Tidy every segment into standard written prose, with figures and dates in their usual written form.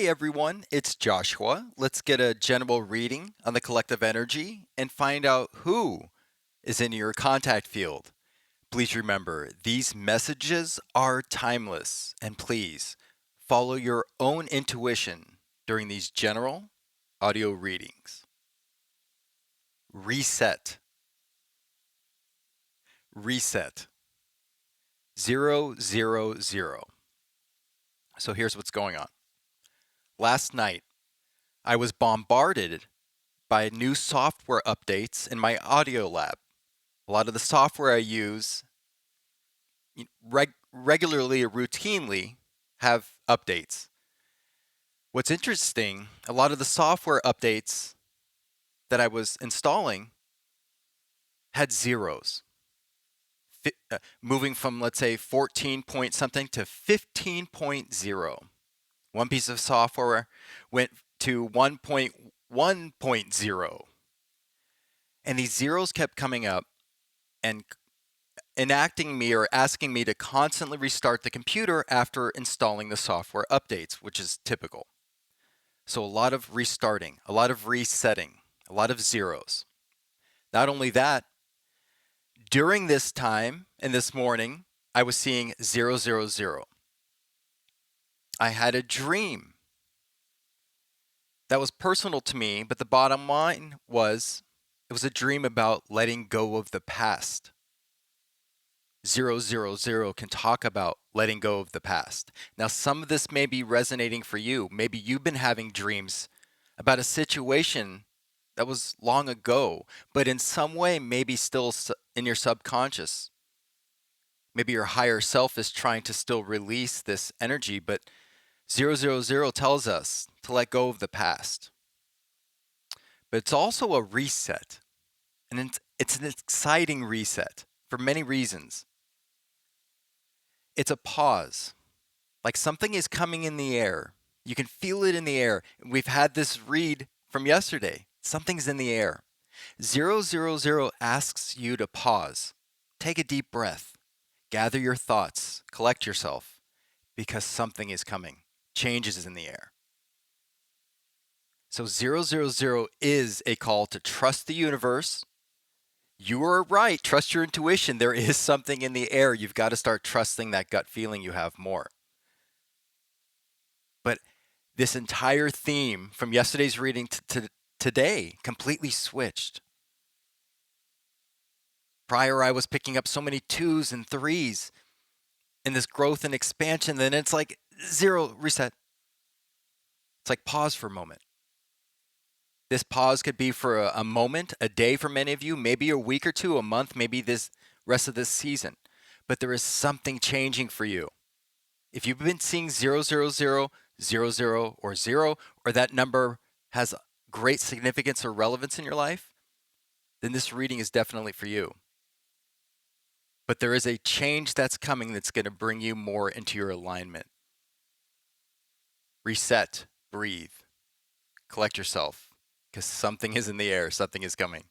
Hey everyone, it's Joshua. Let's get a general reading on the collective energy and find out who is in your contact field. Please remember, these messages are timeless, and please follow your own intuition during these general audio readings. Reset. Reset. 000. So here's what's going on. Last night, I was bombarded by new software updates in my audio lab. A lot of the software I use regularly or routinely have updates. What's interesting, a lot of the software updates that I was installing had zeros. Moving from, let's say, 14 point something to 15.0. One piece of software went to 1.1.0. And these zeros kept coming up and enacting me or asking me to constantly restart the computer after installing the software updates, which is typical. So a lot of restarting, a lot of resetting, a lot of zeros. Not only that, during this time and this morning, I was seeing 000. I had a dream that was personal to me, but the bottom line was it was a dream about letting go of the past. 000 can talk about letting go of the past. Now, some of this may be resonating for you. Maybe you've been having dreams about a situation that was long ago, but in some way, maybe still in your subconscious. Maybe your higher self is trying to still release this energy, but 000 tells us to let go of the past. But it's also a reset, and it's an exciting reset for many reasons. It's a pause, like something is coming in the air. You can feel it in the air. We've had this read from yesterday. Something's in the air. 000 asks you to pause. Take a deep breath. Gather your thoughts. Collect yourself. Because something is coming. Changes is in the air. So 000 is a call to trust the universe. You are right. Trust your intuition. There is something in the air. You've got to start trusting that gut feeling you have more. But this entire theme from yesterday's reading to today completely switched. Prior, I was picking up so many 2s and 3s in this growth and expansion. Then it's like 0, reset. It's like pause for a moment. This pause could be for a moment, a day for many of you, maybe a week or two, a month, maybe this rest of this season. But there is something changing for you. If you've been seeing 000, 00, or 0, or that number has great significance or relevance in your life, then this reading is definitely for you. But there is a change that's coming that's going to bring you more into your alignment. Reset, breathe, collect yourself, because something is in the air, something is coming.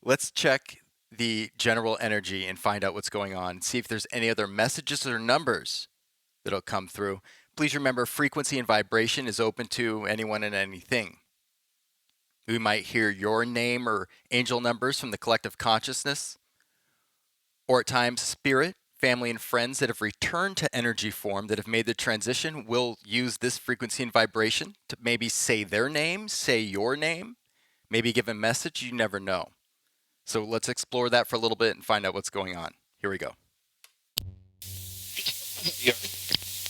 Let's check the general energy and find out what's going on. See if there's any other messages or numbers that'll come through. Please remember, frequency and vibration is open to anyone and anything. We might hear your name or angel numbers from the collective consciousness, or at times spirit, family, and friends that have returned to energy form, that have made the transition, will use this frequency and vibration to maybe say their name, say your name, maybe give a message. You never know. So let's explore that for a little bit and find out what's going on. Here we go.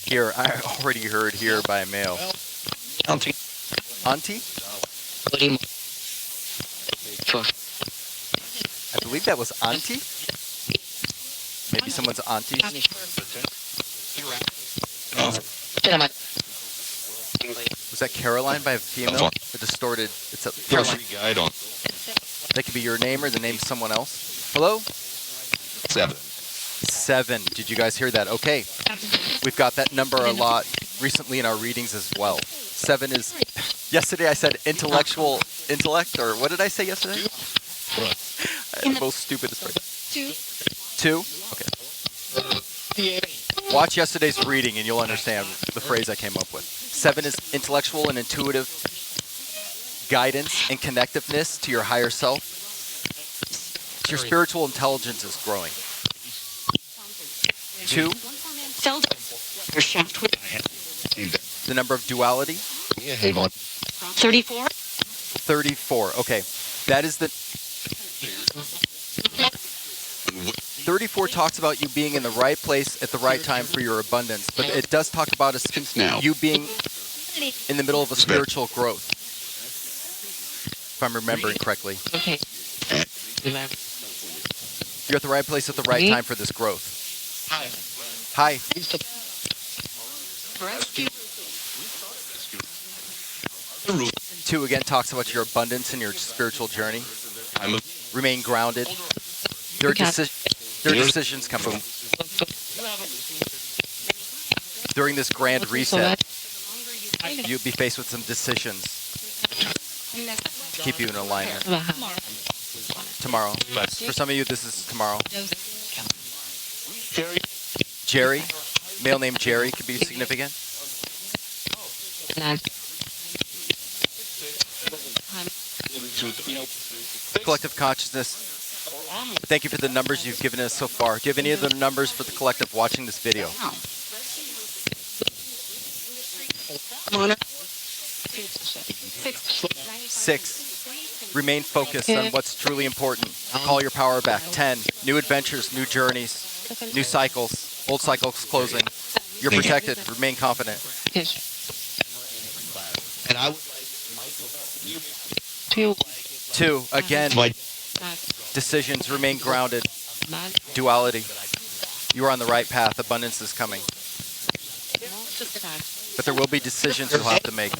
Here, I already heard here by mail. Auntie? Auntie? I believe that was auntie? Maybe someone's auntie? Was that Caroline by a female? A distorted, it's a Caroline. That could be your name or the name of someone else. Hello? 7. Did you guys hear that? Okay. We've got that number a lot recently in our readings as well. 7 is, yesterday I said intellect, or what did I say yesterday? The most stupidest phrase. 2? Okay. Watch yesterday's reading and you'll understand the phrase I came up with. 7 is intellectual and intuitive guidance and connectiveness to your higher self. Your spiritual intelligence is growing. 2, the number of duality. 34. 34. Okay. That is the 34 talks about you being in the right place at the right time for your abundance, but it does talk about you being in the middle of a spiritual growth, if I'm remembering correctly. Okay. You're at the right place at the right time for this growth. Hi. 2 again talks about your abundance and your spiritual journey. Remain grounded. There are decisions coming. During this grand reset, you'll be faced with some decisions to keep you in alignment. Tomorrow. For some of you, this is tomorrow. Jerry, male name Jerry, could be significant. Collective consciousness. Thank you for the numbers you've given us so far. Do you have any other numbers for the collective watching this video? 6. Remain focused on what's truly important. Call your power back. 10. New adventures, new journeys, new cycles, old cycles closing. You're protected. Remain confident. 2. Again, decisions. Remain grounded. Duality. You are on the right path. Abundance is coming. But there will be decisions you'll have to make.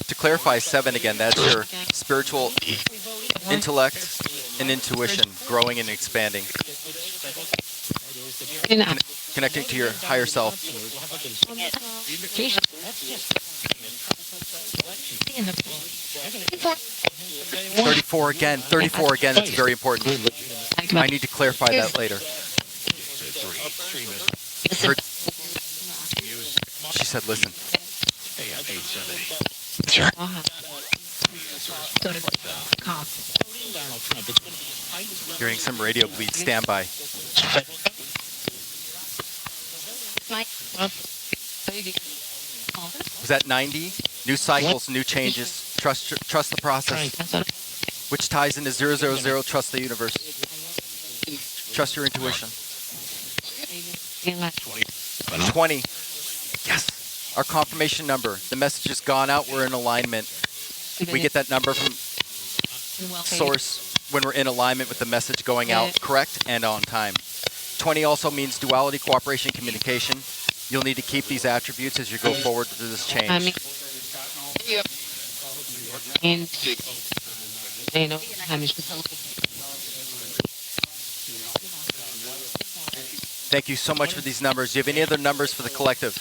To clarify 7 again, that's your spiritual intellect and intuition growing and expanding. Connecting to your higher self. 34 again. 34 again. That's very important. I need to clarify that later. She said, listen. Hearing some radio bleed. Stand by. Was that 90? New cycles, new changes. Trust the process. Which ties into 000. Trust the universe. Trust your intuition. 20. Yes. Our confirmation number. The message has gone out. We're in alignment. We get that number from source when we're in alignment with the message going out correct and on time. 20 also means duality, cooperation, communication. You'll need to keep these attributes as you go forward through this change. Thank you so much for these numbers. Do you have any other numbers for the collective?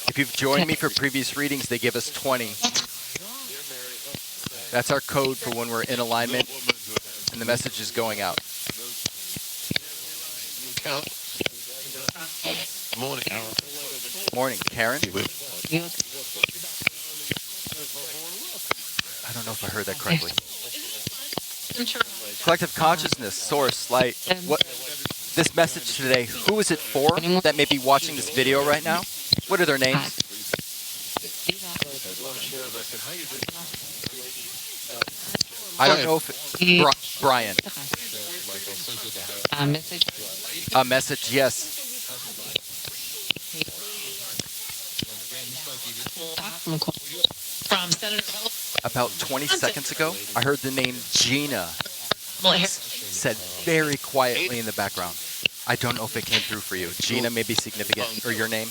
'If you've joined me for previous readings, they give us 20. That's our code for when we're in alignment and the message is going out. Morning, Karen. I don't know if I heard that correctly. Collective consciousness, source, light. What? This message today, who is it for that may be watching this video right now? What are their names? I don't know if it's Brian. A message, yes. From Senator About 20 seconds ago, I heard the name Gina said very quietly in the background. I don't know if it came through for you. Gina may be significant, or your name.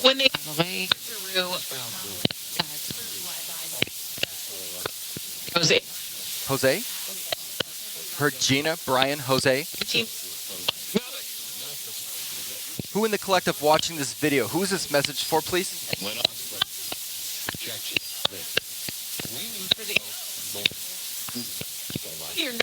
when they through Jose. Jose? Heard Gina, Brian, Jose? Team. Who in the collective watching this video? Who is this message for, please? Here.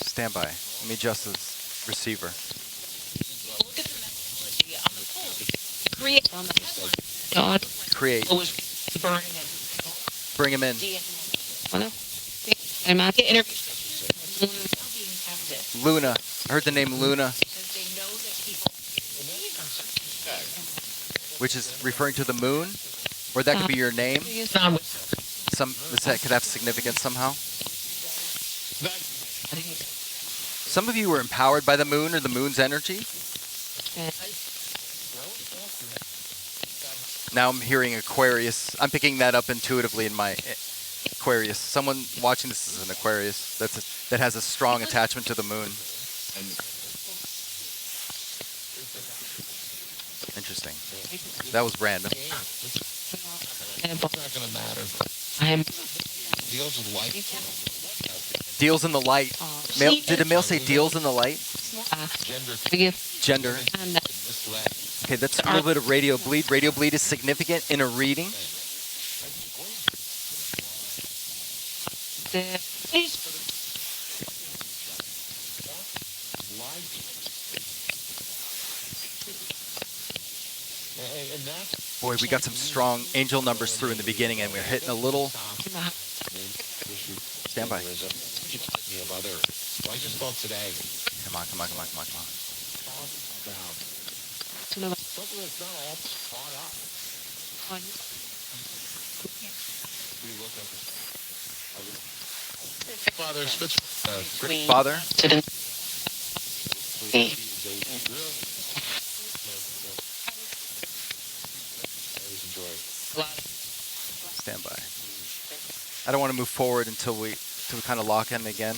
Stand by. Let me adjust this receiver. Look at the message on the poll. Create on the headline. God. Create. Was burning it. Bring him in. I'm not getting interview. Luna. I heard the name Luna, which is referring to the moon, or that could be your name. That could have significance somehow. Some of you were empowered by the moon or the moon's energy. Now I'm hearing Aquarius. I'm picking that up intuitively in my Aquarius. Someone watching this is an Aquarius that has a strong attachment to the moon. Interesting. That was random. It's not going to matter. Deals with light. Deals in the light. Did Emil say deals in the light? Gender. Okay, that's a little bit of radio bleed. Radio bleed is significant in a reading. Boy, we got some strong angel numbers through in the beginning, and we're hitting a little. Stand by. Come on, come on, come on, come on, come on. Father. Stand by. I don't want to move forward until we kind of lock in again.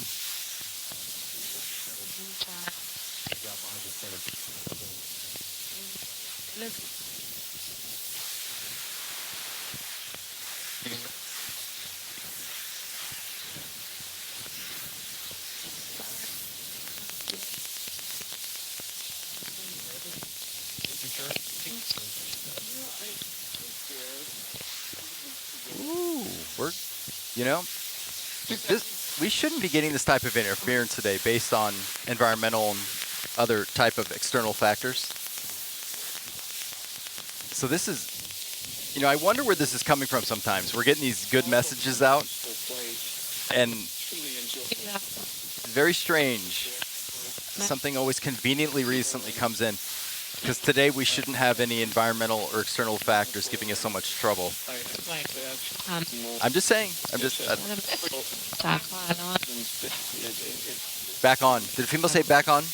Ooh, we shouldn't be getting this type of interference today based on environmental and other type of external factors. So this is, I wonder where this is coming from sometimes. We're getting these good messages out, and it's very strange. Something always conveniently recently comes in. Because today we shouldn't have any environmental or external factors giving us so much trouble. I'm just saying. Back on. Did female say back on?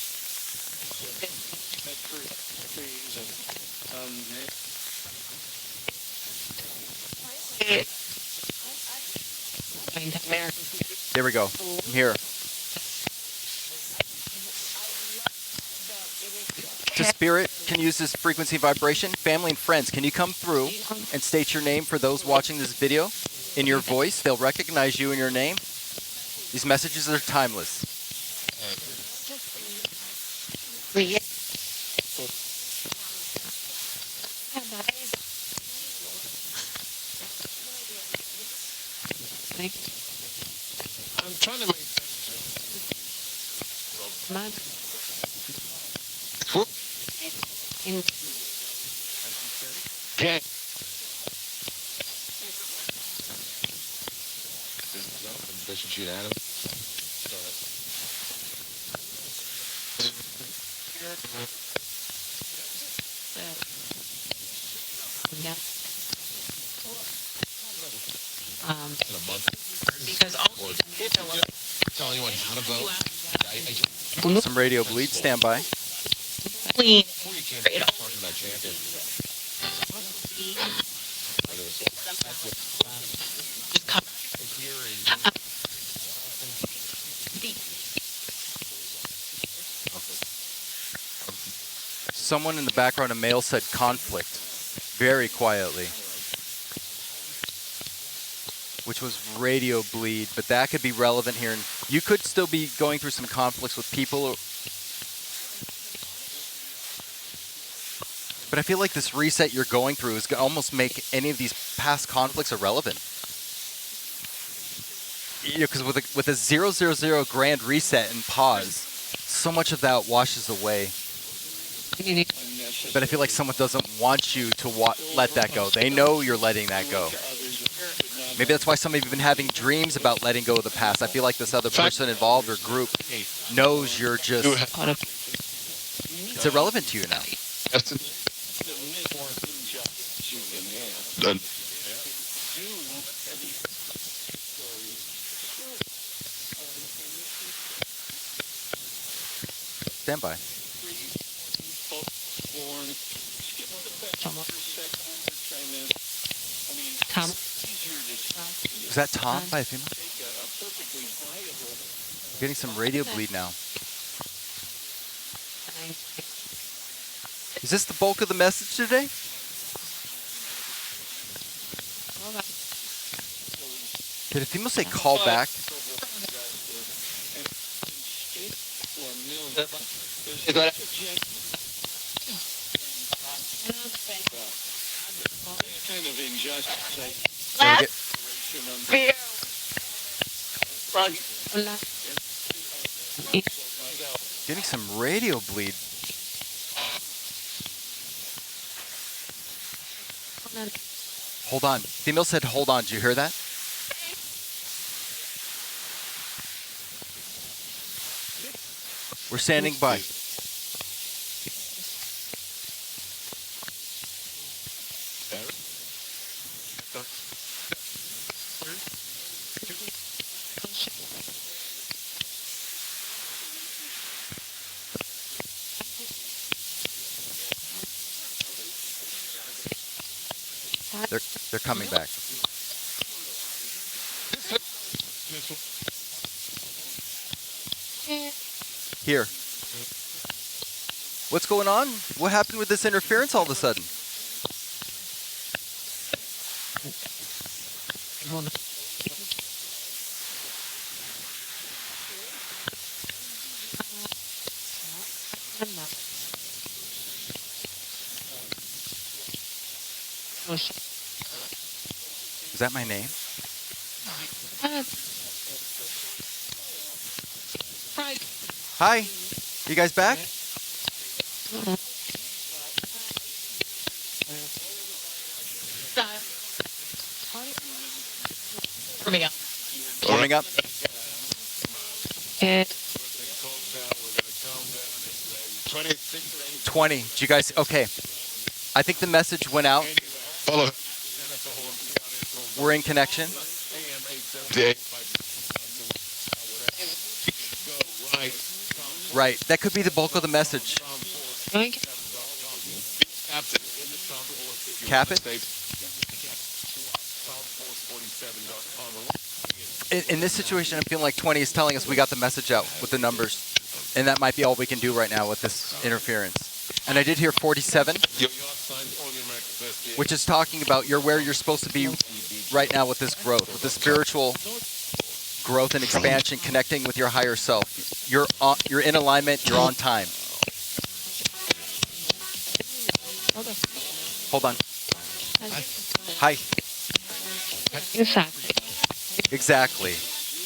There we go. I'm here. To spirit can use this frequency vibration. Family and friends, can you come through and state your name for those watching this video in your voice? They'll recognize you in your name. These messages are timeless. I'm trying to make okay. Shoot at him. Yeah. Because tell anyone how to vote. Some radio bleed. Stand by. Clean. Someone in the background, a male, said conflict very quietly, which was radio bleed, but that could be relevant here. And you could still be going through some conflicts with people. But I feel like this reset you're going through is going to almost make any of these past conflicts irrelevant. You know, because with a 000 grand reset and pause, so much of that washes away. But I feel like someone doesn't want you to let that go. They know you're letting that go. Maybe that's why some of you have been having dreams about letting go of the past. I feel like this other person involved or group knows you're just... It's irrelevant to you now. Stand by. Tom. Is that Tom by a female? I'm getting some radio bleed now. Is this the bulk of the message today? Did a female say call back? Getting some radio bleed. Hold on. Female said hold on. Did you hear that? We're standing by. They're coming back. Here. What's going on? What happened with this interference all of a sudden? Is that my name? Hi. You guys back? Warming up. 20. Did you guys? Okay. I think the message went out. Follow. We're in connection. Right. That could be the bulk of the message. Cap it. In this situation, I'm feeling like 20 is telling us we got the message out with the numbers. And that might be all we can do right now with this interference. And I did hear 47, which is talking about you're where you're supposed to be right now with this growth, with the spiritual growth and expansion, connecting with your higher self. You're in alignment, you're on time. Hold on. Hi. Exactly.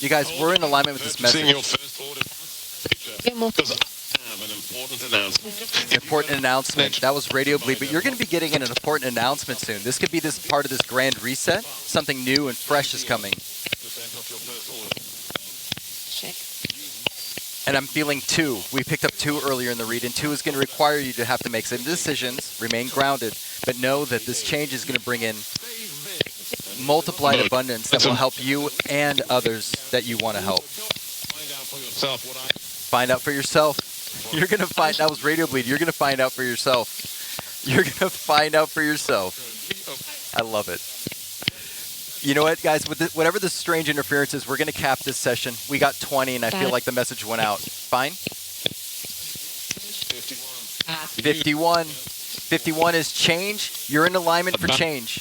You guys, we're in alignment with this message. Important announcement. That was Radio Bleed, but you're going to be getting an important announcement soon. This could be this part of this grand reset. Something new and fresh is coming. And I'm feeling 2. We picked up 2 earlier in the read, and 2 is going to require you to have to make some decisions, remain grounded, but know that this change is going to bring in multiplied abundance that will help you and others that you want to help. Find out for yourself. You're going to find, that was Radio Bleed. You're going to find out for yourself. You're going to find out for yourself. I love it. You know what, guys? With this, whatever this strange interference is, we're going to cap this session. We got 20, and I feel like the message went out. Fine? 51. 51 is change. You're in alignment for change.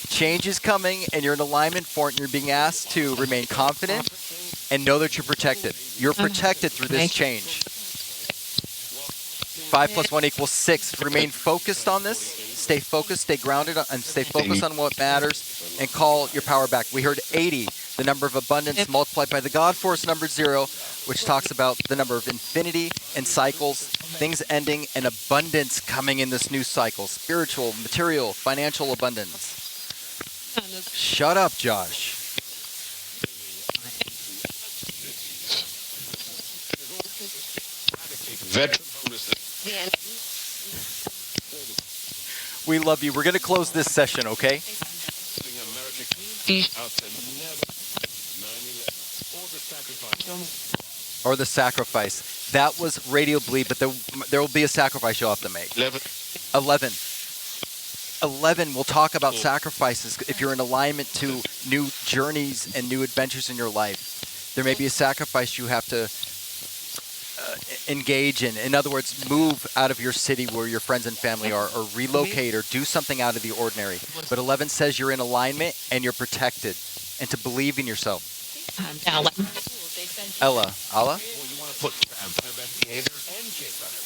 Change is coming, and you're in alignment for it, and you're being asked to remain confident and know that you're protected. You're protected through this change. 5 plus 1 equals 6. Remain focused on this. Stay focused, stay grounded, and stay focused on what matters, and call your power back. We heard 80, the number of abundance multiplied by the God force number 0, which talks about the number of infinity and cycles, things ending, and abundance coming in this new cycle. Spiritual, material, financial abundance. Shut up, Josh. We love you. We're going to close this session, okay? Or the sacrifice. That was radio bleed, but there will be a sacrifice you'll have to make. 11. 11, we'll talk about sacrifices. If you're in alignment to new journeys and new adventures in your life, there may be a sacrifice you have to engage in. In other words, move out of your city where your friends and family are, or relocate, or do something out of the ordinary. But 11 says you're in alignment and you're protected, and to believe in yourself. Allah?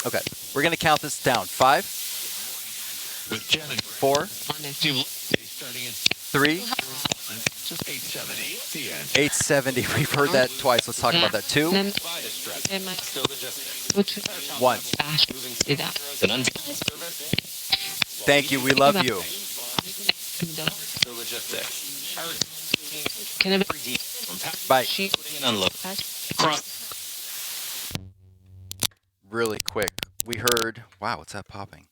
Okay, we're going to count this down. 5, 4, 3, 870. We've heard that twice. Let's talk about that. 2, 1. Thank you. We love you. Bye. Really quick. We heard, wow, what's that popping?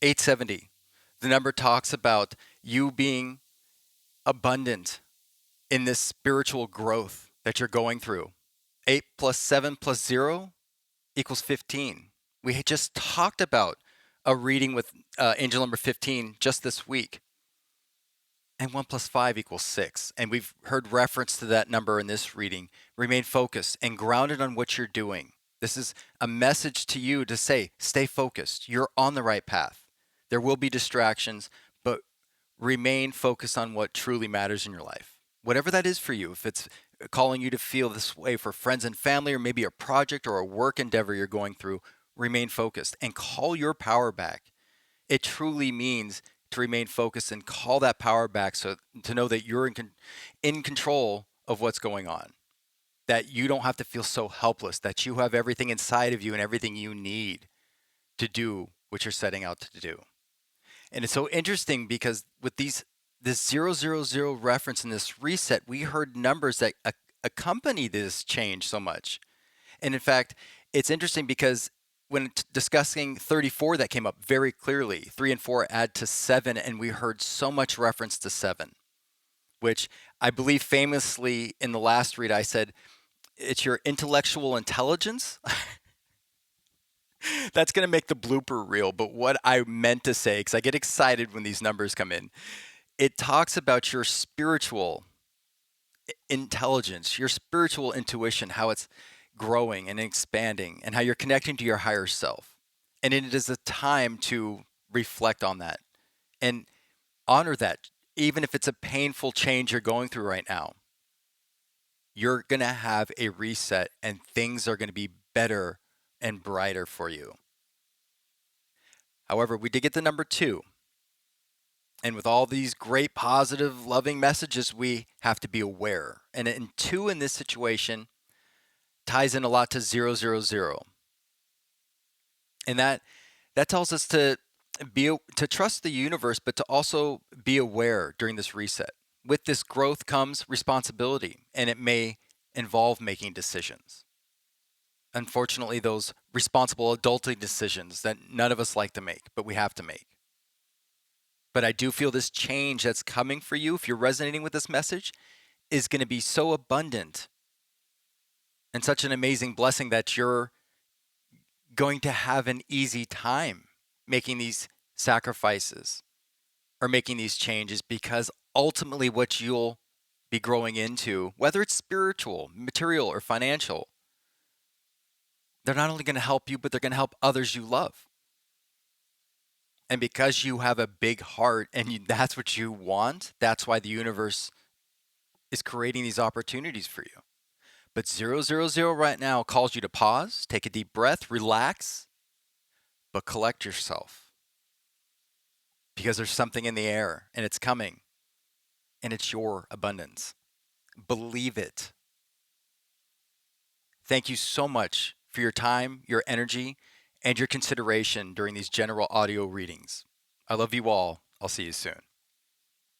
870. The number talks about you being abundant in this spiritual growth that you're going through. 8 plus 7 plus 0 equals 15. We had just talked about a reading with angel number 15 just this week. And 1 plus 5 equals 6. And we've heard reference to that number in this reading. Remain focused and grounded on what you're doing. This is a message to you to say, stay focused. You're on the right path. There will be distractions, but remain focused on what truly matters in your life. Whatever that is for you, if it's calling you to feel this way for friends and family, or maybe a project or a work endeavor you're going through, remain focused and call your power back. It truly means to remain focused and call that power back, so to know that you're in control of what's going on, that you don't have to feel so helpless, that you have everything inside of you and everything you need to do what you're setting out to do. And it's so interesting because with this 000 reference in this reset, we heard numbers that accompany this change so much. And in fact, it's interesting because when discussing 34, that came up very clearly. 3 and 4 add to 7, and we heard so much reference to 7, which I believe famously in the last read I said, it's your intellectual intelligence. That's going to make the blooper reel, but what I meant to say, because I get excited when these numbers come in, it talks about your spiritual intelligence, your spiritual intuition, how it's growing and expanding, and how you're connecting to your higher self. And it is a time to reflect on that and honor that, even if it's a painful change you're going through right now. You're going to have a reset, and things are going to be better and brighter for you. However, we did get the number 2. And with all these great, positive, loving messages, we have to be aware. And 2 in this situation ties in a lot to 000. And that tells us to trust the universe, but to also be aware during this reset. With this growth comes responsibility, and it may involve making decisions. Unfortunately, those responsible adulting decisions that none of us like to make, but we have to make. But I do feel this change that's coming for you, if you're resonating with this message, is going to be so abundant and such an amazing blessing that you're going to have an easy time making these sacrifices or making these changes, because ultimately what you'll be growing into, whether it's spiritual, material, or financial, They're not only going to help you, but they're going to help others you love. And because you have a big heart and that's what you want, that's why the universe is creating these opportunities for you. But 000 right now calls you to pause, take a deep breath, relax, but collect yourself because there's something in the air and it's coming and it's your abundance. Believe it. Thank you so much for your time, your energy, and your consideration during these general audio readings. I love you all. I'll see you soon.